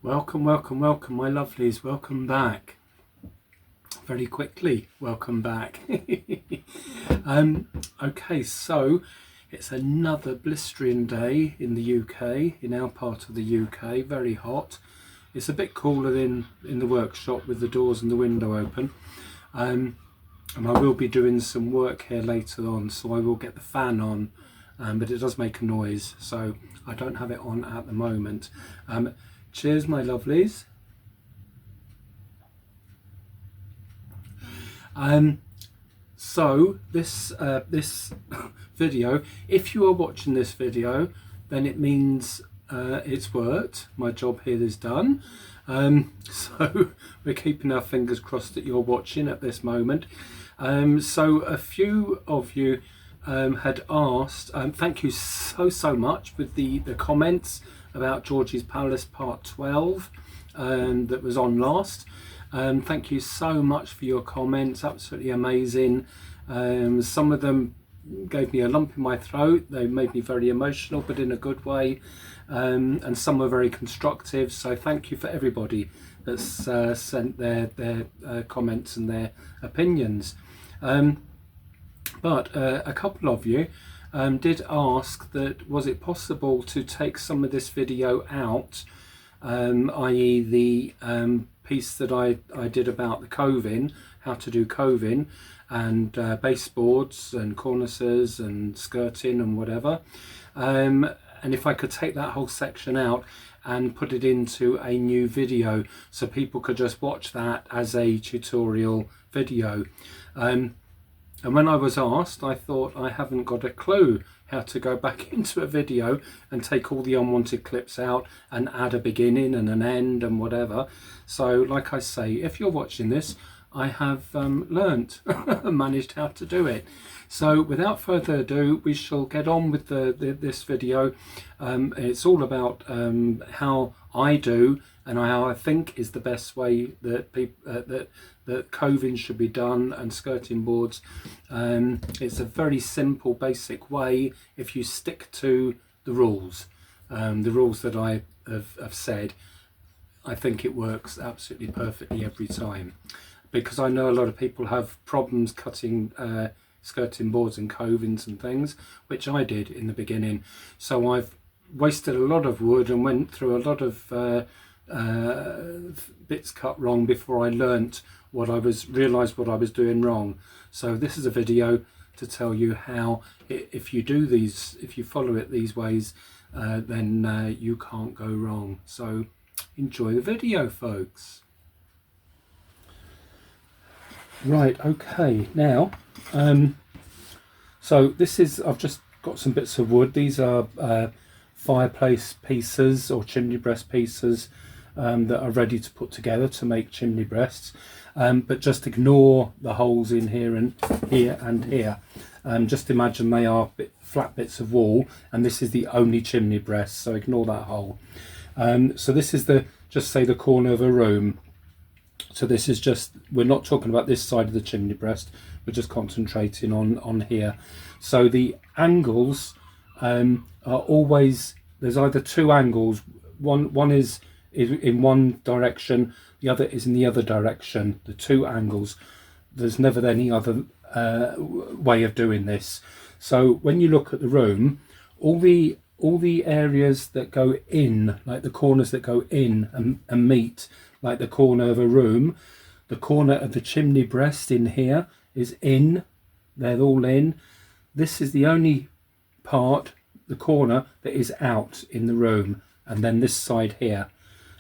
Welcome, welcome, welcome, my lovelies. Welcome back. Very quickly, welcome back. Okay, so it's another blistering day in the UK, in our part of the UK. Very hot. It's a bit cooler in the workshop with the doors and the window open. And I will be doing some work here later on, so I will get the fan on, but it does make a noise, so I don't have it on at the moment. Cheers, my lovelies. So this video, if you are watching this video, then it means it's worked. My job here is done. So we're keeping our fingers crossed that you're watching at this moment. So a few of you had asked, thank you so much with the comments about Georgie's Palace Part 12 that was on last. Thank you so much for your comments, absolutely amazing. Some of them gave me a lump in my throat, they made me very emotional, but in a good way, and some were very constructive, so thank you for everybody that's sent their comments and their opinions. But a couple of you did ask that was it possible to take some of this video out, i.e. the piece that I did about the coving, how to do coving, and baseboards and cornices and skirting and whatever, and if I could take that whole section out and put it into a new video so people could just watch that as a tutorial video. And when I was asked, I thought I haven't got a clue how to go back into a video and take all the unwanted clips out and add a beginning and an end and whatever. So like I say, if you're watching this, I have learnt and managed how to do it. So without further ado, we shall get on with this video. It's all about how I do and how I think is the best way that that coving should be done, and skirting boards. It's a very simple, basic way if you stick to the rules that I have said. I think it works absolutely perfectly every time, because I know a lot of people have problems cutting skirting boards and covings and things, which I did in the beginning. So I've wasted a lot of wood and went through a lot of bits cut wrong before I learnt realised what I was doing wrong. So this is a video to tell you how, if you do these, if you follow it these ways, then you can't go wrong. So enjoy the video, folks. Right, okay, now so this is, I've just got some bits of wood. These are fireplace pieces or chimney breast pieces that are ready to put together to make chimney breasts, but just ignore the holes in here and here and here. Just imagine they are flat bits of wall, and this is the only chimney breast, so ignore that hole. So this is just say the corner of a room. So this is just, we're not talking about this side of the chimney breast, we're just concentrating on here. So the angles are always, there's either two angles, one is in one direction, the other is in the other direction, the two angles. There's never any other way of doing this. So when you look at the room, all the areas that go in, like the corners that go in and meet, like the corner of a room, the corner of the chimney breast in here is in, they're all in. This is the only part, the corner, that is out in the room, and then this side here,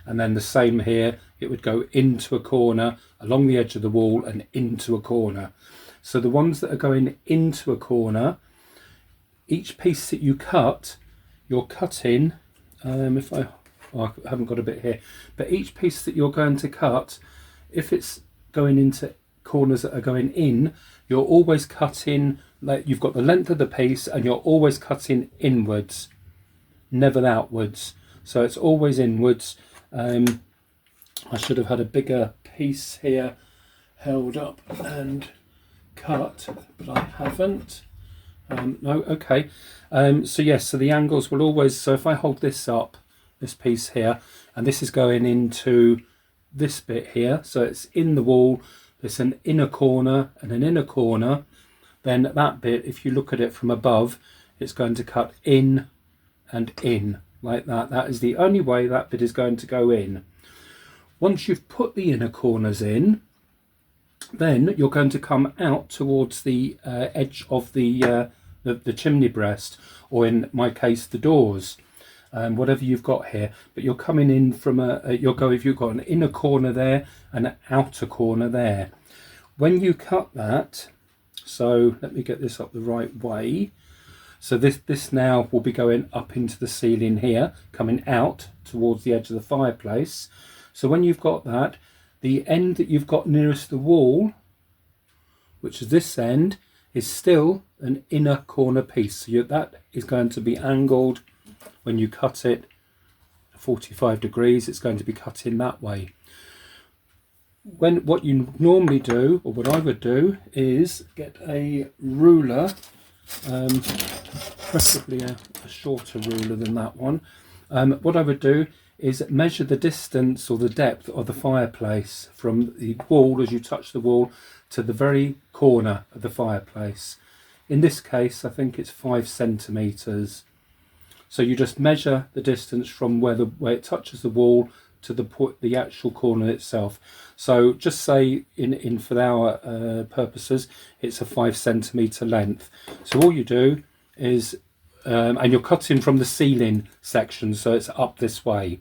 and then the same here, it would go into a corner along the edge of the wall and into a corner. So the ones that are going into a corner, each piece that you cut, you're cutting, I haven't got a bit here, but each piece that you're going to cut, if it's going into corners that are going in, you're always cutting, like you've got the length of the piece and you're always cutting inwards, never outwards. So it's always inwards. I should have had a bigger piece here held up and cut, but I haven't. No, okay. So yes, so the angles will always, so if I hold this up this piece here, and this is going into this bit here, so it's in the wall. There's an inner corner and an inner corner. Then that bit, if you look at it from above, it's going to cut in and in like that. That is the only way that bit is going to go in. Once you've put the inner corners in, then you're going to come out towards the edge of the chimney breast, or in my case the doors, whatever you've got here. But you're coming in from if you've got an inner corner there and an outer corner there. When you cut that, so let me get this up the right way. So this now will be going up into the ceiling here, coming out towards the edge of the fireplace. So when you've got that, the end that you've got nearest the wall, which is this end, is still an inner corner piece. So that is going to be angled when you cut it 45 degrees. It's going to be cut in that way. What you normally do, or what I would do, is get a ruler, preferably a shorter ruler than that one. What I would do is measure the distance or the depth of the fireplace from the wall, as you touch the wall, to the very corner of the fireplace. In this case, I think it's 5 centimeters. So you just measure the distance from where it touches the wall to the actual corner itself. So just say for our purposes, it's a 5 centimeter length. So all you do is, and you're cutting from the ceiling section, so it's up this way.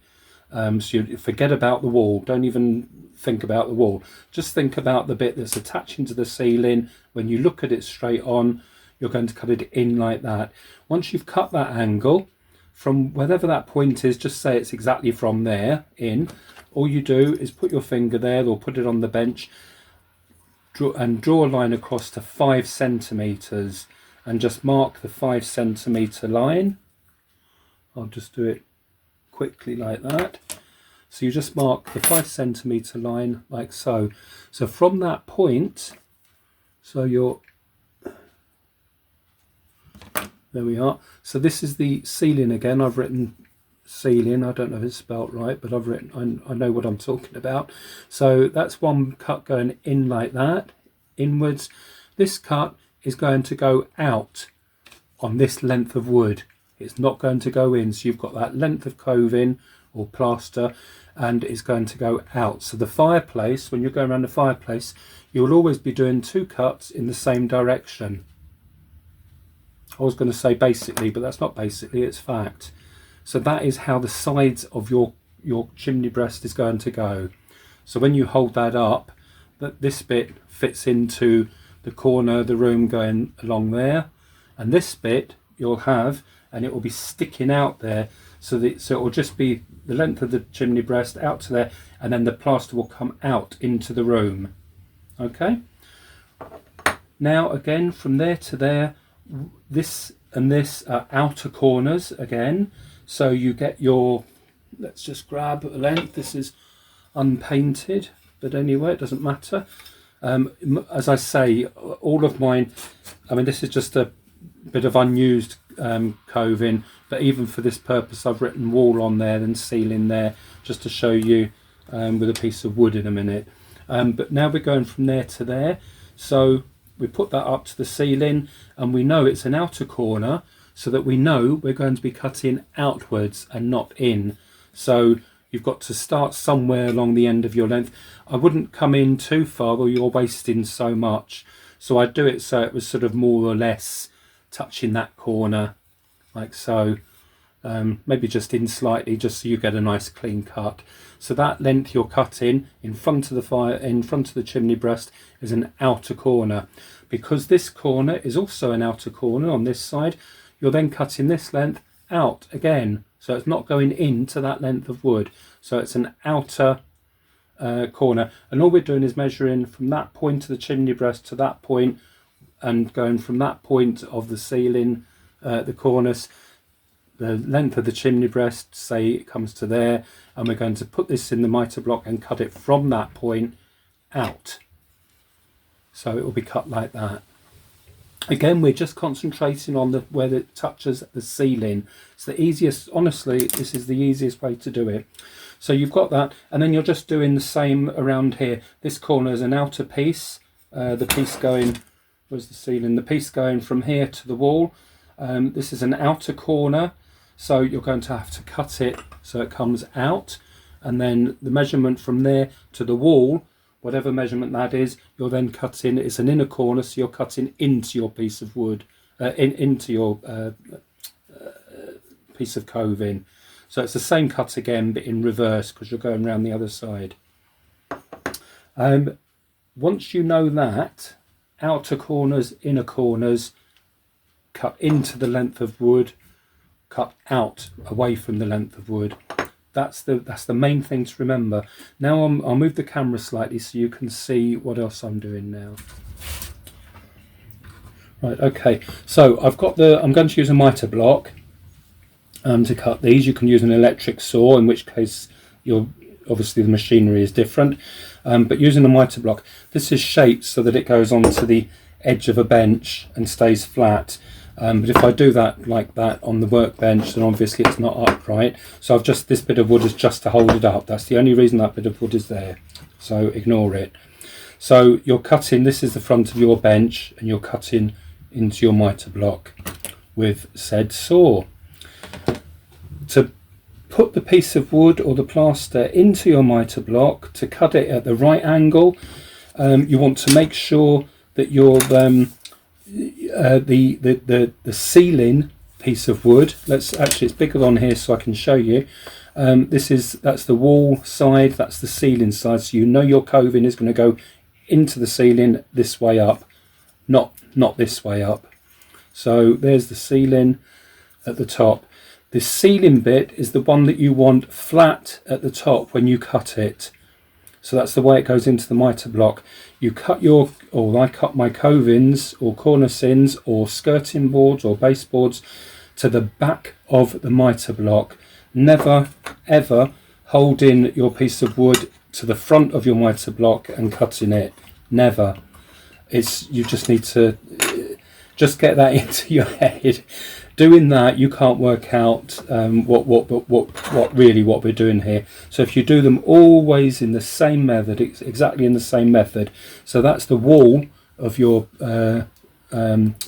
So you forget about the wall. Don't even think about the wall. Just think about the bit that's attaching to the ceiling. When you look at it straight on, you're going to cut it in like that. Once you've cut that angle, from whatever that point is, just say it's exactly from there in. All you do is put your finger there, or put it on the bench, draw a line across to 5 centimeters, and just mark the 5 centimeter line. I'll just do it quickly like that. So you just mark the 5 centimeter line like so. So from that point, there we are. So this is the ceiling again. I've written ceiling. I don't know if it's spelt right, but I know what I'm talking about. So that's one cut going in like that, inwards. This cut is going to go out on this length of wood. It's not going to go in. So you've got that length of coving or plaster, and it's going to go out. So the fireplace, when you're going around the fireplace, you'll always be doing 2 cuts in the same direction. I was going to say basically, but that's not basically, it's fact. So that is how the sides of your chimney breast is going to go. So when you hold that up, this bit fits into the corner of the room going along there, and this bit you'll have, and it will be sticking out there, so it will just be the length of the chimney breast out to there, and then the plaster will come out into the room. Okay, now again from there to there, this and this are outer corners again. So you get your, let's just grab a length. This is unpainted, but anyway, it doesn't matter. As I say, all of mine, I mean, this is just a bit of unused coving, but even for this purpose I've written wall on there and ceiling there, just to show you with a piece of wood in a minute. But now we're going from there to there. So we put that up to the ceiling, and we know it's an outer corner, so that we know we're going to be cutting outwards and not in. So you've got to start somewhere along the end of your length. I wouldn't come in too far, or you're wasting so much. So I'd do it so it was sort of more or less touching that corner, like so. Maybe just in slightly, just so you get a nice clean cut. So that length you're cutting in front of the fire, in front of the chimney breast, is an outer corner. Because this corner is also an outer corner on this side, you're then cutting this length out again. So it's not going into that length of wood. So it's an outer corner. And all we're doing is measuring from that point of the chimney breast to that point, and going from that point of the ceiling, the cornice, the length of the chimney breast, say it comes to there, and we're going to put this in the mitre block and cut it from that point out. So it will be cut like that. Again, we're just concentrating on the where it touches the ceiling. It's the easiest, honestly, this is the easiest way to do it. So you've got that, and then you're just doing the same around here. This corner is an outer piece, the piece going, where's the ceiling? The piece going from here to the wall. This is an outer corner, so you're going to have to cut it so it comes out, and then the measurement from there to the wall, whatever measurement that is, you're then cutting, it's an inner corner, so you're cutting into your piece of wood, into your piece of coving. So it's the same cut again, but in reverse, because you're going around the other side. Once you know that, outer corners, inner corners, cut into the length of wood, cut out away from the length of wood. That's the main thing to remember. Now I'll move the camera slightly so you can see what else I'm doing now. Right, okay. So I'm going to use a mitre block to cut these. You can use an electric saw, in which case obviously the machinery is different. But using a mitre block, this is shaped so that it goes onto the edge of a bench and stays flat. But if I do that like that on the workbench, then obviously it's not upright. So this bit of wood is just to hold it up. That's the only reason that bit of wood is there. So ignore it. So you're cutting, this is the front of your bench, and you're cutting into your mitre block with said saw. To put the piece of wood or the plaster into your mitre block, to cut it at the right angle, you want to make sure that your the ceiling piece of wood, it's bigger on here so I can show you. That's the wall side, that's the ceiling side, so you know your coving is going to go into the ceiling this way up, not this way up. So there's the ceiling at the top. The ceiling bit is the one that you want flat at the top when you cut it. So that's the way it goes into the mitre block. You cut I cut my covings or cornices or skirting boards or baseboards to the back of the mitre block. Never ever holding your piece of wood to the front of your mitre block and cutting it. Never. You just need to just get that into your head. Doing that, you can't work out what we're doing here. So if you do them always in the same method, it's exactly in the same method. So that's the wall of your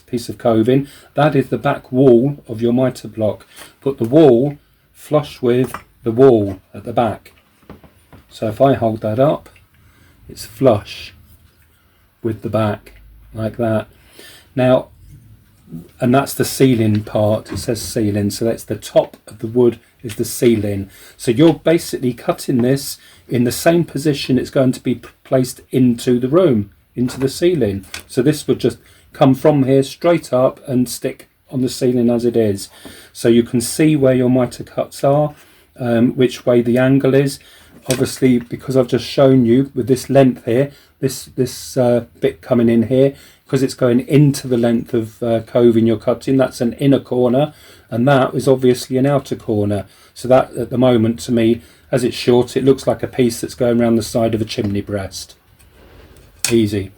piece of coving. That is the back wall of your mitre block. Put the wall flush with the wall at the back. So if I hold that up, it's flush with the back like that. Now, and that's the ceiling part. It says ceiling, so that's the top of the wood is the ceiling. So you're basically cutting this in the same position it's going to be placed into the room, into the ceiling. So this would just come from here straight up and stick on the ceiling as it is. So you can see where your mitre cuts are, which way the angle is. Obviously, because I've just shown you with this length here, this bit coming in here, because it's going into the length of coving you're cutting, that's an inner corner, and that is obviously an outer corner. So that, at the moment, to me, as it's short, it looks like a piece that's going around the side of a chimney breast. Easy.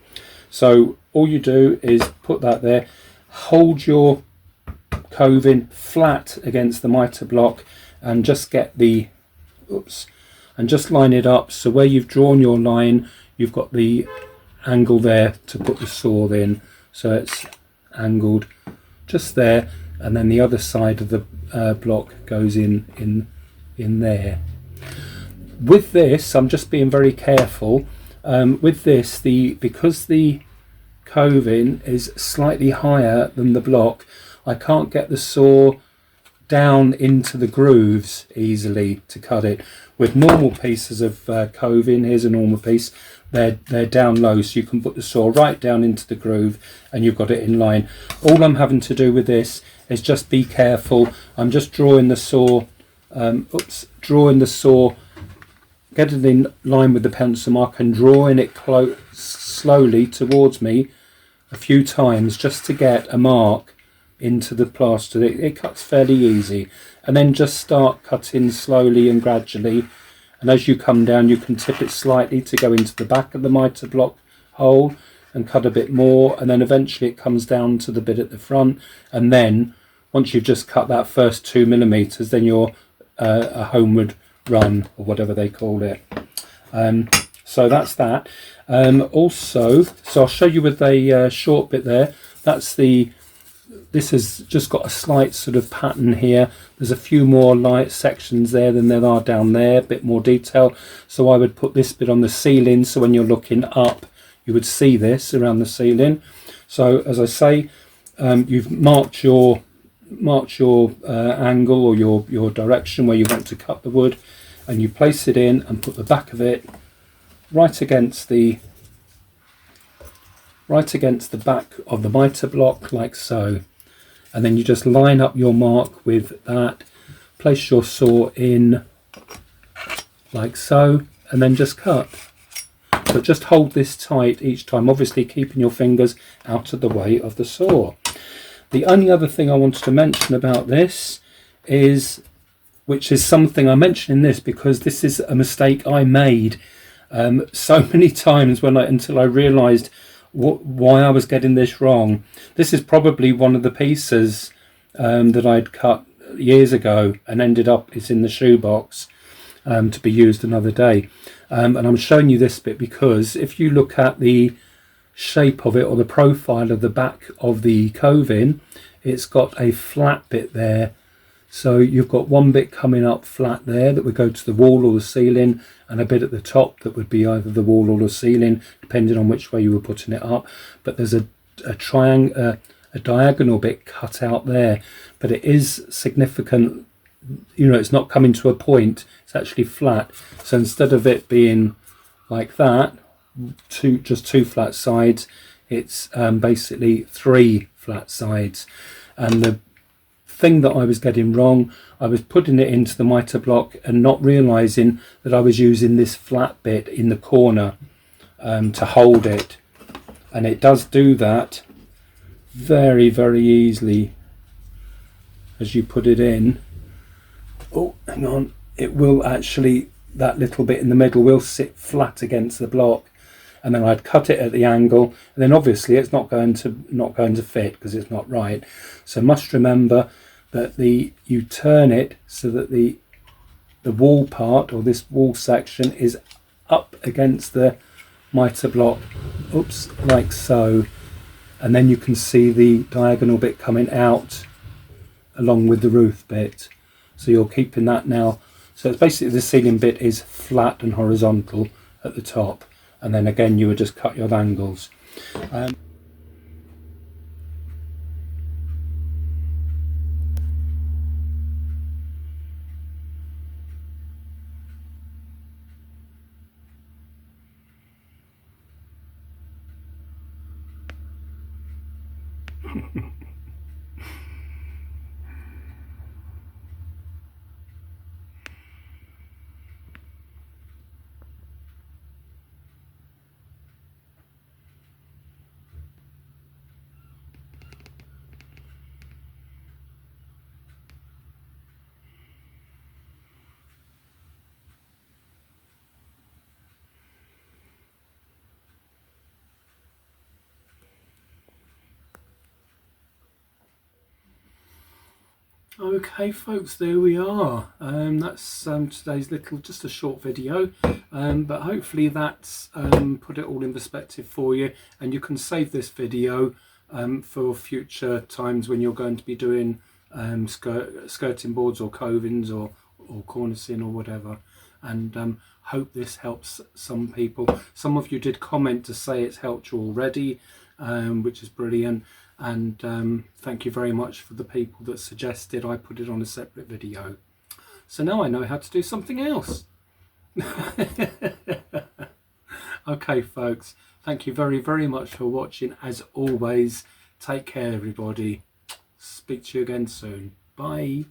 So all you do is put that there, hold your coving flat against the mitre block, and just get and just line it up. So where you've drawn your line, you've got the angle there to put the saw in, so it's angled just there, and then the other side of the block goes in there. With this, I'm just being very careful. With this, because the coving is slightly higher than the block, I can't get the saw down into the grooves easily to cut it. With normal pieces of coving, here's a normal piece, they're down low, so you can put the saw right down into the groove and you've got it in line. All I'm having to do with this is just be careful. I'm just drawing the saw, get it in line with the pencil mark and drawing it slowly towards me a few times just to get a mark into the plaster. It cuts fairly easy, and then just start cutting slowly and gradually, and as you come down you can tip it slightly to go into the back of the mitre block hole, and cut a bit more, and then eventually it comes down to the bit at the front, and then once you've just cut that first 2mm, then you're a homeward run, or whatever they call it. So that's that. Also, so I'll show you with a short bit there. This has just got a slight sort of pattern here. There's a few more light sections there than there are down there, a bit more detail. So I would put this bit on the ceiling, so when you're looking up, you would see this around the ceiling. So as I say, you've marked your angle, or your direction where you want to cut the wood, and you place it in and put the back of it right against the back of the mitre block, like so. And then you just line up your mark with that, place your saw in like so, and then just cut. But just hold this tight each time, obviously keeping your fingers out of the way of the saw. The only other thing I wanted to mention about this is, which is something I mention in this because this is a mistake I made so many times until I realised why I was getting this wrong. This is probably one of the pieces that I'd cut years ago and ended up it's in the shoebox to be used another day. And I'm showing you this bit because if you look at the shape of it, or the profile of the back of the coving, it's got a flat bit there. So you've got one bit coming up flat there that would go to the wall or the ceiling, and a bit at the top that would be either the wall or the ceiling, depending on which way you were putting it up. But there's a diagonal bit cut out there, but it is significant. You know, it's not coming to a point, it's actually flat. So instead of it being like that, just two flat sides, it's basically 3 flat sides. And the thing that I was getting wrong, I was putting it into the mitre block and not realising that I was using this flat bit in the corner to hold it, and it does do that very, very easily as you put it in. Oh, hang on, it will actually, that little bit in the middle will sit flat against the block, and then I'd cut it at the angle, and then obviously it's not going to fit because it's not right. So must remember that you turn it so that the wall part, or this wall section, is up against the mitre block, oops, like so, and then you can see the diagonal bit coming out along with the roof bit. So you're keeping that now. So it's basically the ceiling bit is flat and horizontal at the top, and then again you would just cut your angles. Okay folks, there we are. That's today's just a short video, but hopefully that's put it all in perspective for you, and you can save this video for future times when you're going to be doing skirting boards or covings or cornicing or whatever. And hope this helps some people. Some of you did comment to say it's helped you already, which is brilliant. And thank you very much for the people that suggested I put it on a separate video. So now I know how to do something else. Okay folks, thank you very, very much for watching. As always, take care everybody. Speak to you again soon. Bye.